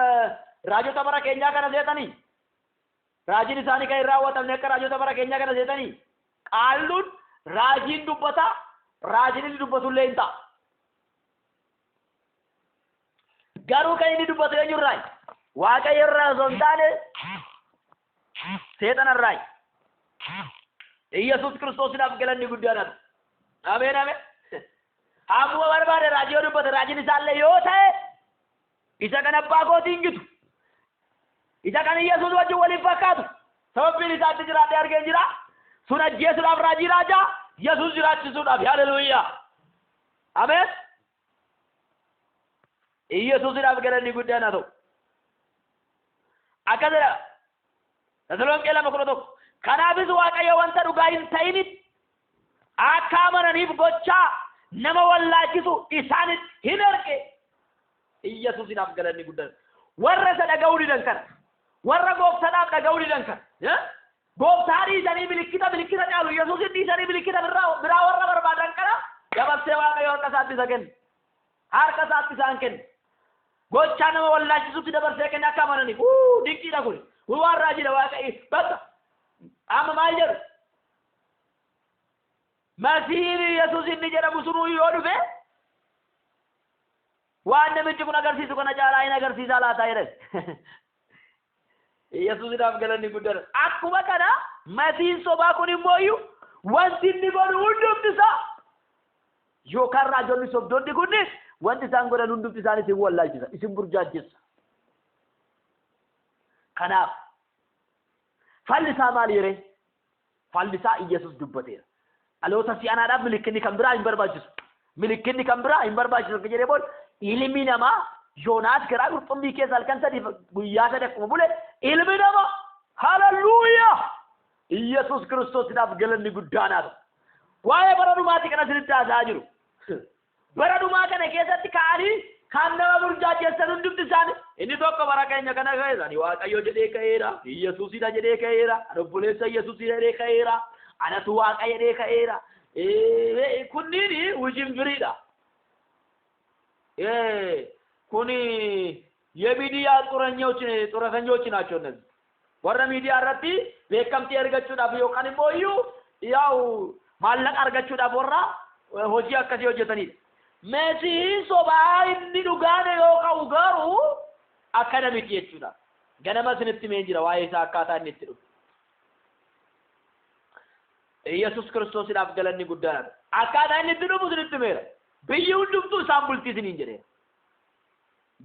raajota bara keenyaa kana seetanii raajiin isaanii kan hin raawwatamne akka raajota bara keenyaa kana seetanii qaalluun raajiin dubbata raajiin inni dubbatullee hin ta'a. Garuu kan inni dubbatu eenyurraayi? Waaqayyo irraa osoo hin taane seexanarraayi. Yesuus Kiristoosiidhaaf galanni guddaadha. Ameen ameen. Hammuma barbaade raajii yoo dubbate raajiin isaallee yoo ta'e isa kan abbaa kootiin gitu. Isa kan Yesuus wajjin waliin fakkaatu. Sababbiin isaatti jiraatee argee jira. Sun ajjeesuudhaaf raajii raajaa. Yesuus jiraachisuudhaaf. Haleluuyaa. Ameen. Yesuusiidhaaf galanni guddaan haa ta'u. Akkasuma Tasalonqee 2:11 kanaafis Waaqayyo wanta dhugaa hin ta'initti akka amananiif gochaa nama wallaachisu isaanitti hin erge. Yesuusiidhaaf galanni guddaan. Warra isa dhaga'uu didan kana warra gooftaadhaaf dhaga'uu didan kana gooftaa dhiisanii milikkita caalu Yesuusin dhiisanii milikkita biraa warra barbaadan kana dabarsee Waaqayyo harka isaatti isa kenna. Harka isaatti isaan kenna. Gochaa nama wallaachisutti dabarsee kenna akka amananiif. Dinqiidha kun. Waan raajiidha Waaqayyo. Bakka amma maal jedhu? Masiihii Yesuus inni jedhamu sunuu yoo dhufe waan namichi kun agarsiisu kana caalaa hin agarsiisaa laataa jedhan. Yesuusiidhaaf galanni guddaadha. Akkuma kana masiihiin sobaa kun immoo wanti inni godhu hundumti isaa yookaan raajonni sobdoonni kunniin wanti isaan godhan hundumti isaan isin wallaalchisa, isin burjaajessa. Kanaaf falli isaa maal yeree? Falli isaa Yesuus dubbateera. Dhaloota si'anaadhaaf milikinni kan biraa hin barbaachisu. Milikinni kan biraa hin barbaachisu akka jedhee booda ilmi namaa Yoonaas garaa qurxummii keessa halkan sadii guyyaa sadii akkuma bule ilmi namaa haleluuyaa Yesuus Kiristoosiidhaaf galanni guddaan haa ta'u. Waa'ee bara dhumaatti kana isinitti haasa'aa jiru. Bara dhumaa kana keessatti ka'anii kan nama burjaajessan hundumti isaanii inni tokko bara keenya kana keessanii Waaqayyo jedhee ka'eera, Yesuusidha jedhee ka'eera, obboleessa Yesuusidha jedhee ka'eera, anatu Waaqa jedhee ka'eera. Kunniin ውዥንብሪidha. ኩኒ የሚዲያ ጡረተኞች ናቸው እነዚህ ወረ ሚዲያ ረቲ በከምቲ ያርጋቹዳፍ ይወቃን ሞዩ ያው ማለቅ አርጋቹዳፍ ወራ ሆጂ አከሲ ሆጀተኒ መሲ ሶባይ ንዱጋነ ይወቃው ገሩ አካዳሚክ የቹዳ ገነማ ስንት ሜንጅራ ዋይሳ አካታ ንትዱ ኢየሱስ ክርስቶስ ይላፍገለኒ ጉዳና አካታ ንትዱ ሙስልት ሜረ በየሁሉም ሳምቡልቲ ሲንጀረ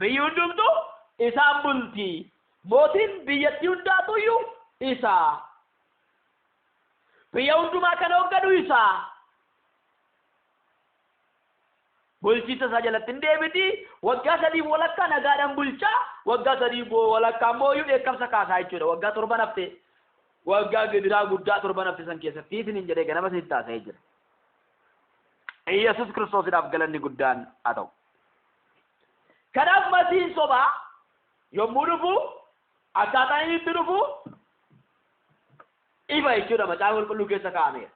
በየሁሉም ኢሳምቡልቲ ሞቲን በየቲ ሁንዳቱዩ ኢሳ በየሁሉም አከነወገዱ ኢሳ bulchita sajalatti deebiti waggaa sadii walakka nagaadhaan bulcha waggaa sadii walakka mooyu eekkamsa kaasaa jechuudha waggaa torban hafte waggaa gidiraa guddaa torban hafte san keessatti isinin jedhee ganama sitti taasee jira Yesuus Kiristoosiidhaaf galanni guddaan haa ta'u. Kanaaf masiin sobaa yommuu dhufu akkaataa inni itti dhufu ifa jechuudha macaafa qulqulluu keessa kaa'ameera.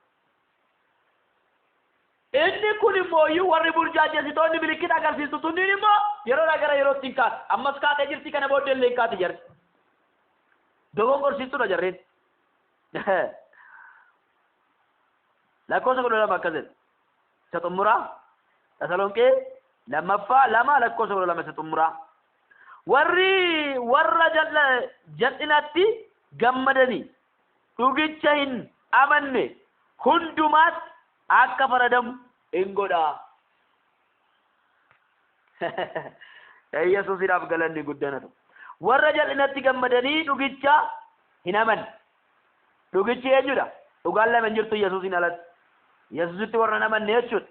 Inni kun immoo warri burjaajessitoonni bilikkita agarsiistu tunniin immoo yeroo gara yerootti hin kaatu ammas kaatee jirti kana booddee illee hin kaati jarri dogongorsiistuudha jarreen lakkoofsa 12 akkas jedha isa xumuraa Tasalonqee 2 lakkoofsa 12 isa xumuraa warra jal'inatti gammadanii dhugicha hin amanne hundumaas akka faradamu ingoda Yesuusiidhaaf galanni guddaan haa ta'u. Warra jal'inatti gammadanii dhugicha hin amanne dhugichi eenyudha dhugaan lama hin jirtu Yesuusin alatti Yesuusitti warra hin amanne jechuudha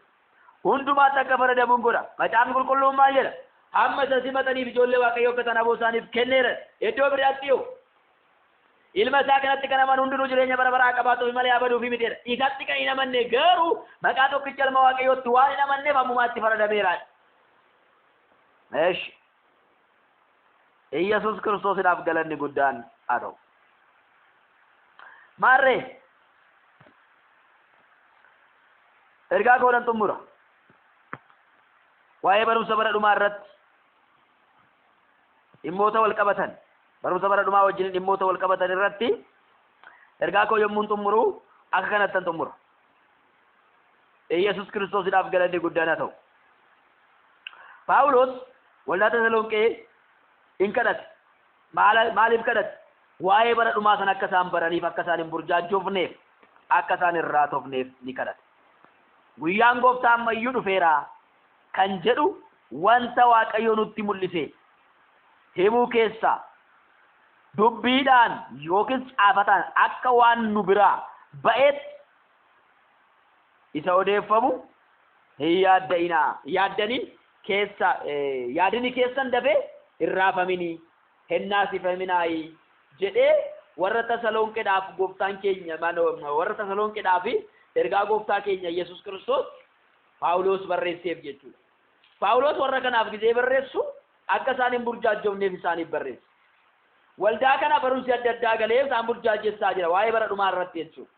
hundumaatti akka faradamu ingoda macaafni qulqulluun maal jedha amma simatanii ijoollee waaqayyoo akka sana boosaaniif kenneera iddoo biraatti yoo ilma isaa kanatti kan aman hundinuu jireenya bara baraa qabaatuuf malee abaduuf miteera isatti kan hin amanne garuu maqaa tokkicha ilma waaqayyootti waan hin amanneef ammumaatti faradameera. Eesh Iyyasuus Kiristoosiidhaaf galanni guddaan haa ta'u. Maarree ergaa koodhan xumura waa'ee barumsa bara dhumaa irratti dhimmoota wal qabatan barumsa bara dhumaa wajjin dhimmoota wal qabatan irratti ergaa koo yommuun xumuru akka kanattan xumura. Iyyasuus Kiristoosiidhaaf galanni guddaan haa ta'u. Phaawulos waldaa Tasalonqee in kadhate maaliif kadhate waa'ee bara dhumaa sana akka isaan baraniif akka isaan hin burjaajofneef akka isaan irraa tofneef ni kadhate. Guyyaan gooftaa ammayyuu dhufeera kan jedhu wanta waaqayyo nutti mul'ise himuu keessa dubbiidhaan yookiin caafataan akka waan nu biraa ba'eetti isa odeeffamu hin yaaddanii keessa yaadini keessan dafee irraafaminii hennaasifaminaayi jedhee warra Tasalonqeedhaaf gooftaan keenya warra Tasalonqeedhaaf ergaa gooftaa keenya Yesuus Kiristoos Phaawulos barreesseef jechuudha. Phaawulos warra kanaaf gizee barreessu akka isaan hin burjaajofneef isaaniif barreesse. Waldaa kana barumsi adda addaa galee isaan burjaajessaa jira waa'ee bara dhumaa irratti jechuudha.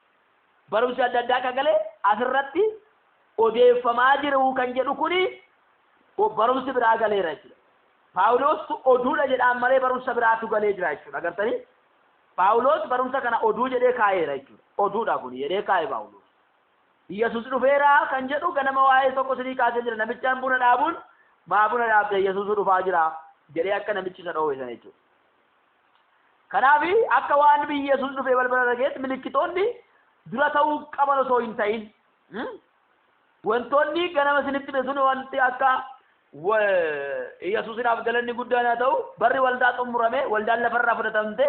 Barumsi adda addaa kan galee asirratti odeeffamaa jiru kan jedhu kuni barumsi biraa galeera jechuudha. Phaawulos oduudha jedhaan malee barumsa biraatu galee jira jechuudha. Agartanii Phaawulos barumsa kana oduu jedhee kaa'eera jechuudha. Oduudha kun jedhee kaa'e Phaawulos. Yesuus dhufeera kan jedhu ganama waa'ee tokko sidii kaasee jira namichaan buna dhaabuun maa buna dhaabde Yesuus dhufaa jira jedhee akka namichi isa dhoowwisan jechuudha. Kanaaf akka waan biyyi Yesuus dhufee balbala dhageetti milikkitoonni dura ta'uu qaban osoo hin ta'in wantoonni ganama isinitti beesun wanti akka Yesuusiidhaaf galanni guddaan haa ta'u barri waldaa xumurame waldaan lafarraa fudhatamte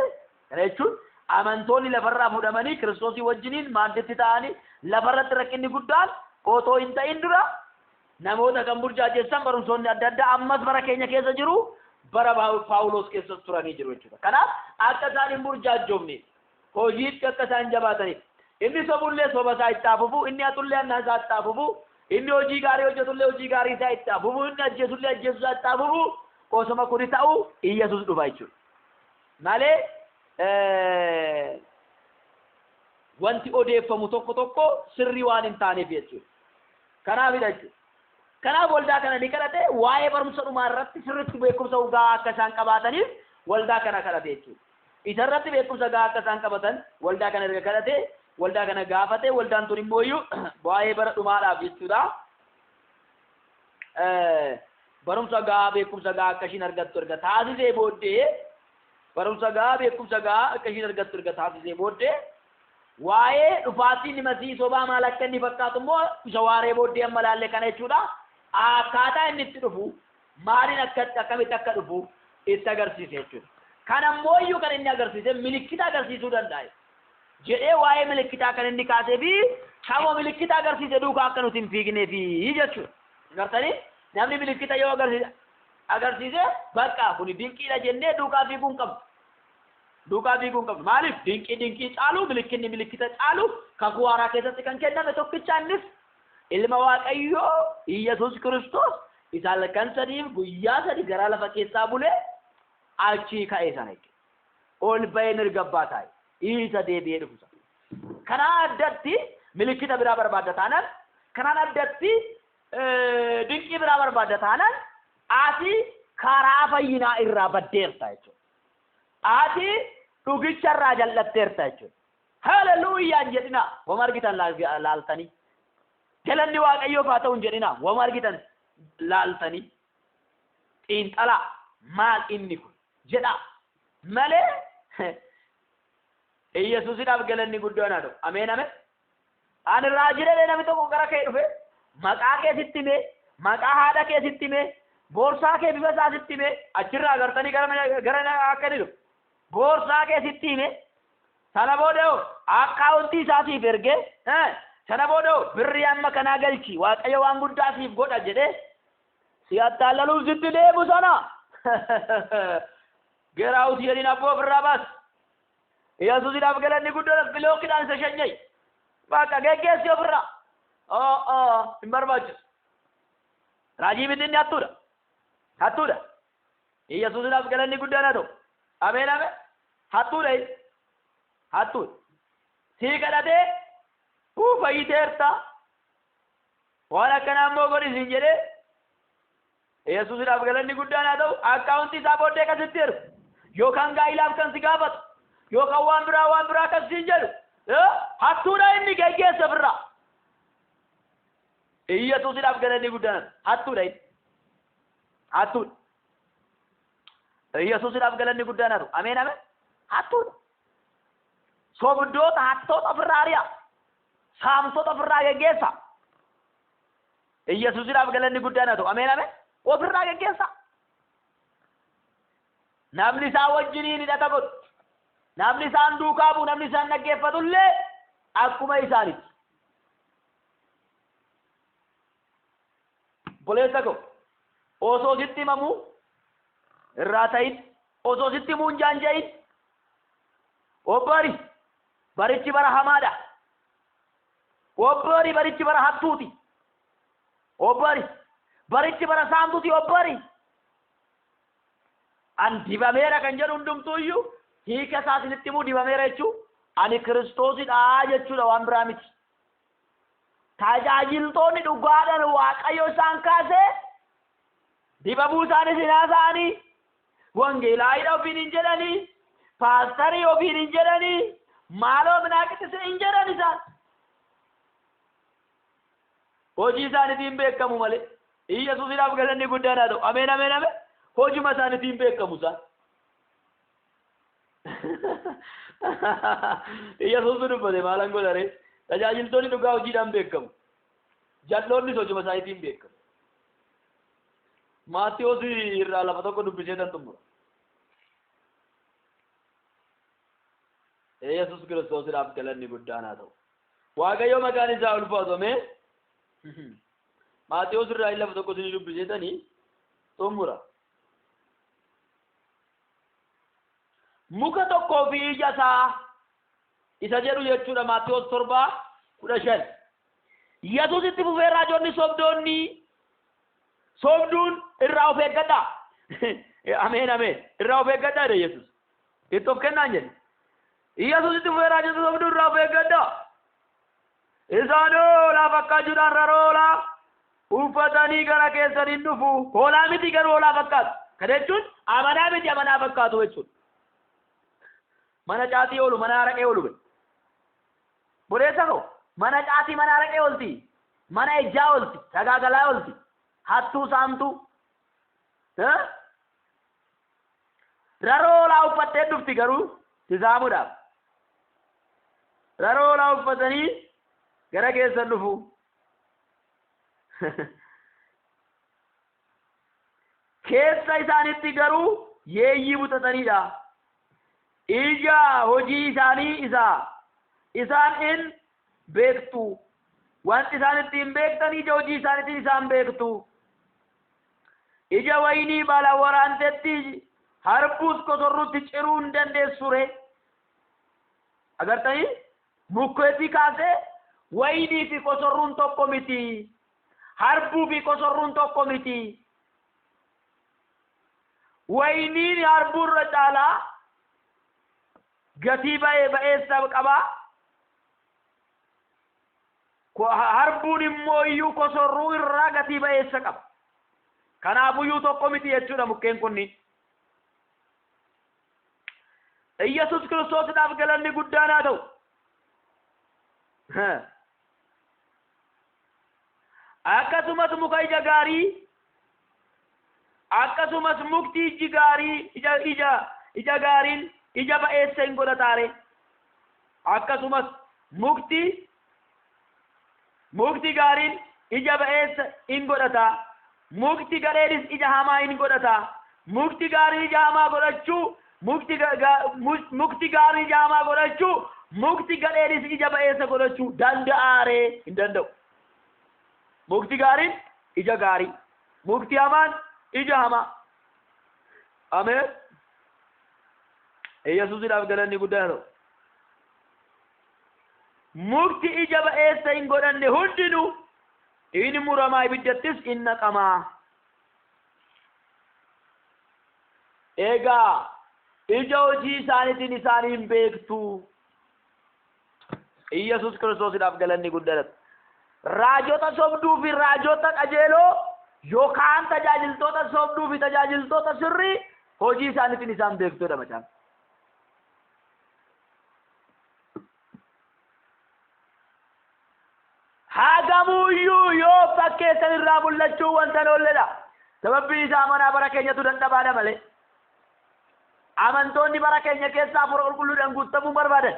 kana jechuun amantoonni lafarraa fudhamanii Kiristoosii wajjiniin maaddetti ta'anii lafarratti rakkinni guddaan otoo hin ta'in dura namoota kan burjaajessan barumsoonni adda addaa ammas bara keenya keessa jiru bara Phaawulos keessa turanii jiru jechuudha. Kanaaf akka isaan hin burjaajofne hojiitti akka isaan jabaataniif inni sobullee soba isaa itti hafufu inni hatullee hannaa isaa itti hafufu inni hojii gaarii hojjetullee hojii gaarii isaa itti hafufu inni ajjeesullee ajjeesuu isaa itti hafufu osoma kuni ta'u Iyyasuus dhufa jechuudha. Malee wanti odeeffamu tokko sirrii waan hin taaneef jechuudha. Kanaafidha jechuudha. Kanaaf waldaa kana ni kadhate waa'ee barumsa dhumaa irratti sirriitti beekumsa gahaa akka isaan qabaataniif waldaa kana kadhate jechuudha. Isa irratti beekumsa gahaa akka isaan qabatan waldaa kana erga kadhate waldaa kana gaafate waldaan tun immoo waa'ee bara dhumaadhaaf jechuudha. Barumsa gahaa beekumsa gahaa akka ishiin argattu erga taasisee booddee barumsa gahaa beekumsa gahaa akka ishiin argattu erga taasisee booddee waa'ee dhufaatiin Masiihii sobaa maal akka inni fakkaatu immoo isa waaree booddee amma laalle kana jechuudha. Akkaataa inni itti dhufu maaliin akkamitti akka dhufu itti agarsiise jechuudha. Kana immoo kan inni agarsiise milikkita agarsiisuu danda'a. Jedhee waa'ee milikkitaa kan inni kaasee fi kama milikkita agarsiise duukaa akka nuti hin fiignee fi jechuudha. Agartanii namni milikkita yoo agarsiise bakka kun dinqiidha jennee duukaa fiiguu hin qabnu. Duukaa fiiguu hin qabnu. Maaliif dinqii caalu milikkinni milikkita caalu kakuu haaraa keessatti kan kenname tokkicha innis ilma waaqayyoo Iyyasuus Kiristoos isa halkan sadiif guyyaa sadi garaa lafa keessaa bulee achii ka'ee sana jechuudha. Ol bahee mirga abbaa taa'e isa deebi'ee dhufusa. Kanaa addatti milikkita biraa barbaadda taanaan kanaan addatti dinqii biraa barbaadda taanaan ati karaa fayyinaa irraa baddeerta jechuudha. Ati dhugicha irraa jal'atteerta jechuudha. Haleluuyyaan jedhina wama argitan laaltanii. Galanni waaqayyoof haa ta'u hin jedhina wama argitan laaltanii. Xiinxalaa maal inni kun jedha malee Iyyasuusiidhaaf galanni guddaan haa ta'u. Ameen ameen. Ani irraa jiree namni tokko gara kee dhufe maqaa kee sitti himee maqaa haadha kee sitti himee boorsaa kee bifa isaa sitti himee achirraa agartanii gara akka inni dhufu boorsaa kee sitti himee sana booda akkaawuntii isaatiif ergee sana booda birrii amma kanaa galchi waaqayyo waan guddaa siif godha jedhee si attaallaluuf sitti deemu sana geraawus jedhin abboo ofirraa baas. Yesuusidhaaf galanni guddoodhaaf bilookiidhaan isa shanyay bakka geggeessi ofirraa hin barbaachisu. Raajii miti inni hattuudha. Yesuusidhaaf galanni guddaan haa ta'u. Ameen ameen. Hattuudha. Sii kadhatee fayyiteerta waan akkanaa immoo godhisiin jedhee Yesuusidhaaf galanni guddaan haa ta'u. Akkaawuntii isaa booddee kasitti jiru yookaan gaa'ilaaf kan si gaafatu yookaan waan biraa kan siin jedhu hattuudha inni geggeessa ofirraa. Yesuusidhaaf galanni guddaan hattuudha inni. Hattuudha. Yesuusidhaaf galanni guddaan haa ta'u. Ameen ameen. Hattuudha. Sobdoota hattoota ofirraa ari'a. Saamtota ofirraa geggeessa. Yesuusidhaaf galanni guddaan haa ta'u. Ameen ameen. Ofirraa geggeessa. Namni isaa wajjiniin hidhata godhu. Namni isaan duukaa bu'u, namni isaan dhaggeeffatullee akkuma isaaniiti. Boleessa koo osoo sitti himamuu irraa ta'in, osoo sitti himuu hin jaanjayin, obbori barichi bara hamaadha. Obbori barichi bara hattuuti. Obbori barichi bara saamtuuti. Obbori an dibameera kan jedhu hundumtuu iyyuu hiika isaa isinitti himuu dibameera jechuun ani Kiristoosidha jechuudha, waan biraa miti. Tajaajiltoonni dhugaadhaan Waaqayyo isaan kaasee dibamuu isaanis hin haasa'anii, wangeelaayidha ofiin hin jedhanii, paastarii ofiin hin jedhanii, maaloo minaaqitis hin jedhan isaan. Hojii isaaniitiin beekamu malee. Yesuusidhaaf galanni guddaan haa ta'u. Ameen ameen ameen. Hojuma isaaniitiin beekamu isaan. Yesuus dubbate maalan godhare tajaajiltoonni dhugaa hojiidhaan beekamu. Jalloonnis hojuma isaaniitiin beekamu. Maatiyyoos irraa lafa tokko dubbisee tan xumura. Yesuus Kiristoosiidhaaf galanni guddaan haa ta'u. Waaqayyo maqaan isaa ulfaatame. Maatiyyoos irraa lafa tokko isin dubbisee tanii xumura. Muka tokkoo fi ija isaa isa jedhu jechuudha. Maatiyyoos 7:15. Yesuusitti fufee raajonni sobduun irraa of eeggadhaa. Ameen ameen. Irraa of eeggadhaa jedhe Yesuus. Itti of kennaan jedhe. Yesuusitti fufee raajonni sobduun irraa of eeggadhaa. Isaan hoolaa fakkaachuudhaan raroolaa uffatanii gara keessaniin dhufu. Hoolaa miti garuu hoolaa fakkaatu. Kana jechuun amanaa miti amanaa fakkaatu jechuudha. Mana caatii oolu, mana araqee oolu. Boleessa koo mana caatii, mana araqee oolti, mana ejjaa oolti, sagaagalaa oolti, hattuu saamtuu. Raroolaa uffattee dhufti garuu tisaamuudhaaf. Raroolaa uffatanii gara keessan dhufu. Keessa isaanitti garuu yeeyyii butataniidha. Ija hojii isaanii isaan hin beektu. Wanti isaan ittiin beektan ija hojii isaaniitiin isaan beektu. Ija waynii baala waraantetti harbuus kosorruutti ciruu hin dandeessure. Agartanii mukkeetii kaasee waynii fi kosorruun tokko miti. Harbuu fi kosorruun tokko miti. Wayniin harbuurra caalaa gatii ba'eessa qaba. Harbuun immoo iyyuu kosorruu irraa gatii ba'eessa qaba. Kanaafuyyuu tokko miti jechuudha mukkeen kunniin. Yesuus Kiristoosiidhaaf galanni guddaan haa ta'u. Akkasumas muka ija gaarii, akkasumas mukti iji gaarii ija gaariin ija ba'eessa hin godhataare. Akkasumas mukti gaariin ija ba'eessa hin godhata. Mukti gadheedis ija hamaa hin godhata. Mukti gaarii ija hamaa godhachuu, mukti gaarii ija hamaa godhachuu, mukti gadheedis ija ba'eessa godhachuu danda'aare hin danda'u. Mukti gaariin ija gaarii, mukti hamaan ija hamaa. Ameen. Yesuusidhaaf galanni guddaan ta'u. Mukti ija ba'eessa hin godhanne hundinuu inni muramaa ibiddattis in naqamaa. Egaa ija hojii isaaniitiin isaanii hin beektu. Yesuus Kiristoosidhaaf galanni guddaan ta'u. Raajota sobduu fi raajota qajeeloo yookaan tajaajiltoota sobduu fi tajaajiltoota sirrii hojii isaaniitiin isaan beektudha macaan. Hagamuyyuu yoo fakkeessan irraa mul'achuu wanta oolledha. Sababni isaa manaa bara keenyatu dadhabaadha malee. Amantoonni bara keenya keessaa hafuura qulqulluudhaan guutamuu barbaadan.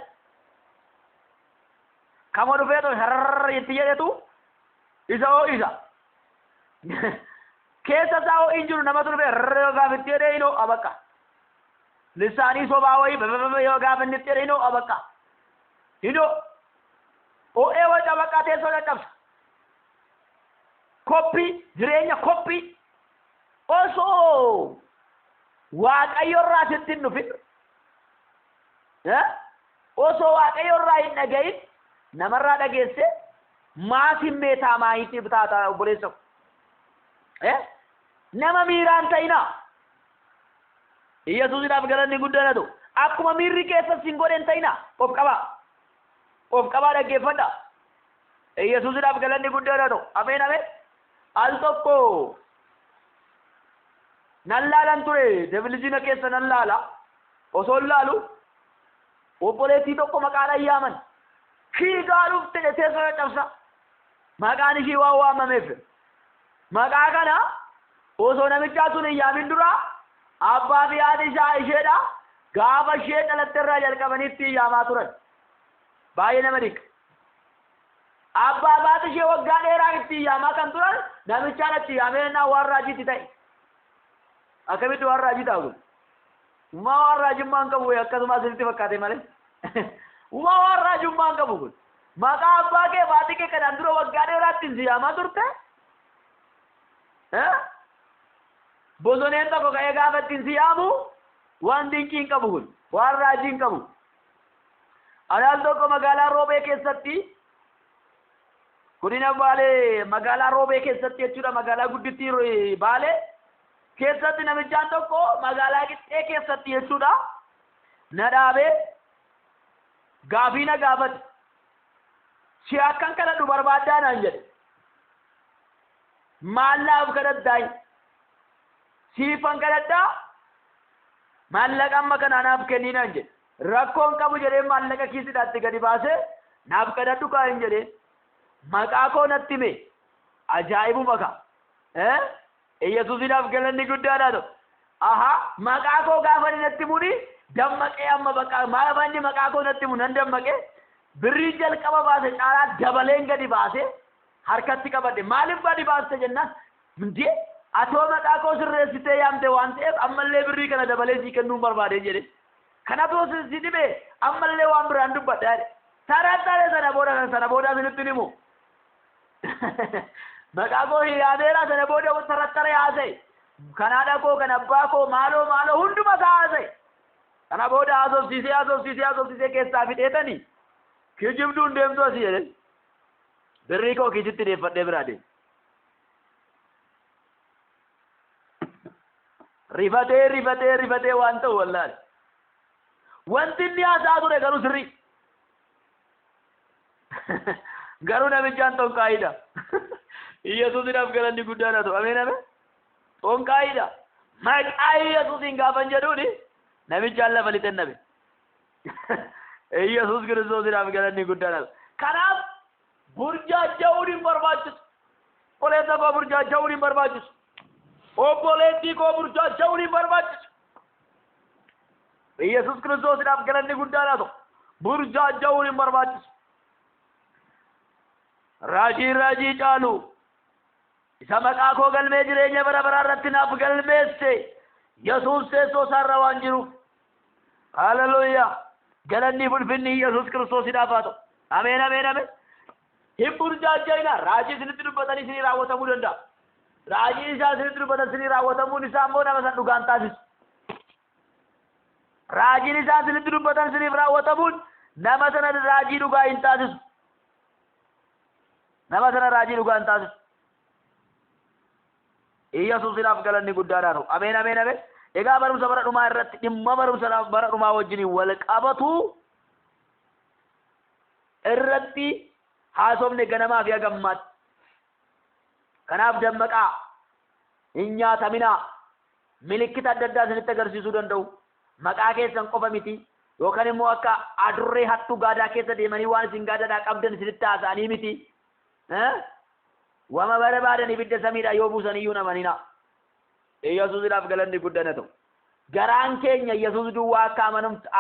Kama dhufee too hararra itti jedhetu isa hoo isa. Keessa isaa hoo hin jiru namatu dhufee hararra yoo gaafa itti jedhee hinoo abakka. Lissaanii sobaa wayii yoo gaafa inni itti jedhee hinoo abakka. Hinoo. O'ee waca bakka teessoo dhaqqabsa. Koppii jireenya koppii osoo Waaqayyo irraa sitti hin dhufin osoo Waaqayyo irraa hin dhagayin namarraa dhageesse maatiin meetaa maayitii bitaataa obboleessa nama miiraan ta'inaa. Yesuusidhaaf galanni guddaan ta'u akkuma miirri keessas hin godhen ta'inaa of qabaa. Of qabaa dhaggeeffadha. Yesuusidhaaf galanni guddaadha ta'u. Ameen ameen. Al tokko nan laalan ture televizyiina keessa nan laala. Osoo laalu obboleettii tokko maqaadhaan yaaman. Fiigaa dhufte teessoo caccabsa. Maqaan ishii waan waamameef. Maqaa kana osoo namichaa sun hin yaamin dura abbaa fi haati isaa isheedha. Gaafa ishee dhalatte irraa jalqabanitti yaamaa turan. Baay'ee nama dhiqa. Abbaa baati ishee waggaa dheeraa itti yaamaa kan turan namichaan itti yaamee naa waan raajiitti ta'e. Akkamitti waan raajii ta'u? Uumaa waan raajummaan qabu akkasuma asirratti fakkaate malee. Uumaa waan raajummaan qabu kun. Maqaa abbaa kee baati kee kanaan dura waggaa dheeraatti hin yaamaa turte? Bosoneen tokko ka'ee gaafa ittiin yaamu waan dinqii hin qabu kun. Waan raajii hin qabu. Anaan tokko magaalaa Roobee keessatti kunina Baalee magaalaa Roobee keessatti jechuudha magaalaa guddittii Baalee keessatti namichaan tokko magaalaa Qixxee keessatti jechuudha na dhaabee gaafii na gaafate si akkan kadhadhu barbaaddaa naan jedhe maallaaf kadhaddaa siifan kadhaddaa maallaqa amma kanaanaaf kennii naan jedhe. Rakkoon qabu jedhee maallaqa kiisidhaatti gadi baasee naaf kadhadhu kaa hin jedheen maqaa koo natti hime ajaa'ibuma ka Yesuusidhaaf galanni guddaadha ta'u. Maqaa koo gaafa natti muni dammaqee amma bakka maafanni maqaa koo natti mun nan dammaqee birrii jalqaba baase caalaa dabaleen gadi baase harkatti qabadhe maaliif gadi baaste jennaan hundee atoo maqaa koo sirreessitee yaamte waan ta'eef ammallee birrii kana dabalee sii kennuun barbaade jedhe. Kanatu si dhibe ammallee waan biraan dubbadha jedhe. Tarattare sana booda sinitti himu. Maqaa koo yaadeera sana booda tarattare haasa'e. Kan haadha koo kan abbaa koo maaloo hunduma isaa haasa'e. Kana booda haasofsiisee keessaa fixeetanii kijibduun deemtu asii jedhe. Birrii koo kijitti deeffadhee biraa deeme. Rifatee waan ta'u wallaale. Wanti inni haasaa ture garuu sirrii. Garuu namichaan tonkaayidha. Yesuusidhaaf galanni guddaadha ta'u. Ameen ameen. Tonkaayidha. Maqaa Yesuusiin gaafan jedhuuni namichaan lafa lixen nabe. Yesuus Kiristoosiidhaaf galanni guddaadha. Kanaaf burjaaja'uun hin barbaachisu. Obboleessa koo burjaaja'uun hin barbaachisu. Obboleettii koo burjaaja'uun hin barbaachisu. Yesuus Kiristoosiidhaaf galanni guddaadha ta'u. Burjaaja'uun hin barbaachisu. Raajii caalu isa maqaa koo galmee jireenya bara baraa irratti naaf galmeesse Yesuus teessoo isaarra waan jiruuf. Haleluuyaa. Galanni ulfinni Yesuus Kiristoosiidhaaf haa ta'u. Ameen. Hin burjaaja'inaa. Raajii isinitti dubbatanii isinii raawwatamuu danda'a. Raajiin isaa isinitti dubbatan isinii raawwatamuun isaa immoo nama san dhugaan taasisu. Raajiin isaa isinitti dubbatan isiniif raawwatamuun nama sana raajii dhugaa hin taasisu. Nama sana raajii dhugaa hin taasisu. Iyyesuusinaaf galanni guddaadhaan. Ameen ameen ameen. Egaa barumsa bara dhumaa irratti dhimma barumsa bara dhumaa wajjin wal qabatu irratti haasofne ganamaa fi hagammaatti. Kanaaf dammaqaa hin nyaataminaa milikkita adda addaa isinitti agarsiisuu danda'u. Maqaa keessan qofa miti yookaan immoo akka adurree hattuu gaadaa keessa deemanii waan isin gaadaadhaa qabdan isinitti haasa'anii miti. Wama barbaadan ibidda samiidhaa yoo buusan iyyuu namanina. Iyyesuusinaaf galanni guddaan ta'u. Garaan keenya Iyyesuus duwwaa akka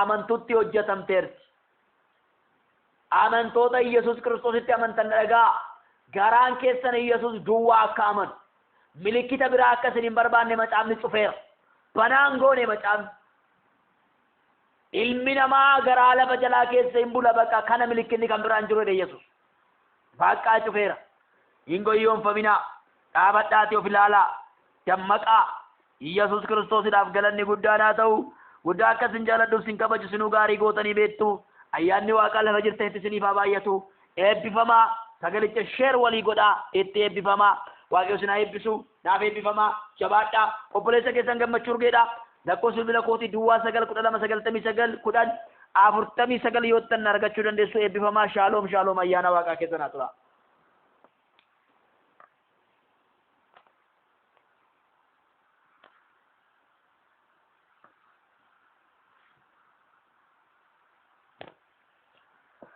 amantutti hojjetamteerti. Amantoota Iyyesuus Kiristoositti amantan dhagaa. Garaan keessan Iyyesuus duwwaa akka amanu. Milikkita biraa akka isin hin barbaanne macaafni cufeera. Banaan goone macaafni. Ilmi namaa garaa lafa jalaa keessa hin bula bakka kana milikkinni kan biraan jiru Iyyesuus. Baqqaa cufeera. Hin goyyoonfaminaa. Dhaabadhaati of ilaalaa. Dammaqaa. Iyyesuus Kiristoosiidhaaf galanni guddaan haa ta'u. Guddaa akka isin jaaladhuuf isin kabaju isinuu gaarii gootanii beektu. Ayyaanni Waaqaa lafa jirtanitti isiniif haa baay'atu. Eebbifamaa. Sagalicha sheer walii godhaa itti eebbifamaa. Waaqayyo isin haa eebbisu. Naaf eebbifamaa. Jabaadhaa. Obboleessa keessan gammachuu urgeedhaa. Lakkoofsi bilbila kootii duwwaa 912 949 yoo tan argachuu dandeessu eebbifamaa. Shaaloom shaaloom ayyaana Waaqaa keessan haa tura.